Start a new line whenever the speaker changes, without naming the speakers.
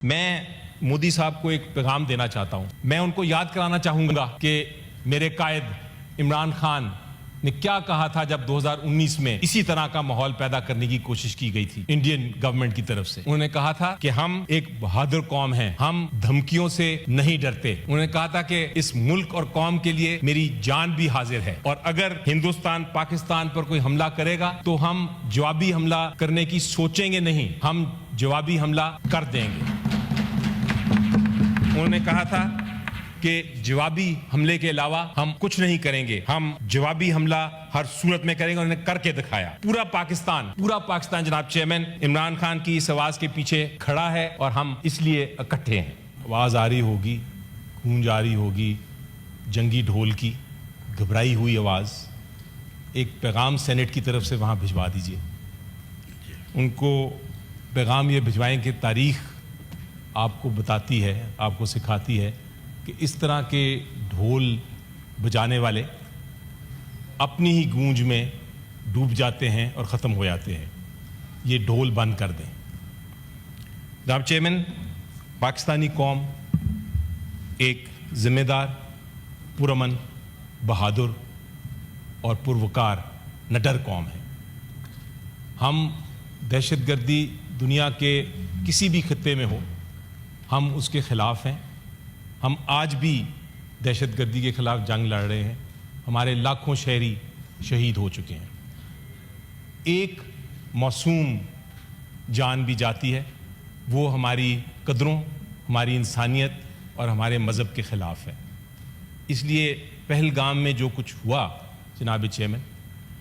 میں مودی صاحب کو ایک پیغام دینا چاہتا ہوں. میں ان کو یاد کرانا چاہوں گا کہ میرے قائد عمران خان نے کیا کہا تھا جب 2019 میں اسی طرح کا ماحول پیدا کرنے کی کوشش کی گئی تھی انڈین گورنمنٹ کی طرف سے. انہوں نے کہا تھا کہ ہم ایک بہادر قوم ہیں, ہم دھمکیوں سے نہیں ڈرتے. انہوں نے کہا تھا کہ اس ملک اور قوم کے لیے میری جان بھی حاضر ہے, اور اگر ہندوستان پاکستان پر کوئی حملہ کرے گا تو ہم جوابی حملہ کرنے کی سوچیں گے نہیں, ہم جوابی حملہ کر دیں گے. انہوں نے کہا تھا کہ جوابی حملے کے علاوہ ہم کچھ نہیں کریں گے, ہم جوابی حملہ ہر صورت میں کریں گے. انہوں نے کر کے دکھایا. پورا پاکستان جناب چیئرمین عمران خان کی اس آواز کے پیچھے کھڑا ہے, اور ہم اس لیے اکٹھے ہیں. آواز آ رہی ہوگی, گونج آ رہی ہوگی جنگی ڈھول کی, گھبرائی ہوئی آواز. ایک پیغام سینٹ کی طرف سے وہاں بھجوا دیجئے. ان کو پیغام یہ بھجوائیں کہ تاریخ آپ کو بتاتی ہے, آپ کو سکھاتی ہے کہ اس طرح کے ڈھول بجانے والے اپنی ہی گونج میں ڈوب جاتے ہیں اور ختم ہو جاتے ہیں. یہ ڈھول بند کر دیں. جناب چیئرمین, پاکستانی قوم ایک ذمہ دار, پرامن, بہادر اور پروکار نڈر قوم ہے. ہم دہشت گردی دنیا کے کسی بھی خطے میں ہو, ہم اس کے خلاف ہیں. ہم آج بھی دہشت گردی کے خلاف جنگ لڑ رہے ہیں. ہمارے لاکھوں شہری شہید ہو چکے ہیں. ایک معصوم جان بھی جاتی ہے, وہ ہماری قدروں, ہماری انسانیت اور ہمارے مذہب کے خلاف ہے. اس لیے پہلگام میں جو کچھ ہوا جناب چیئرمین,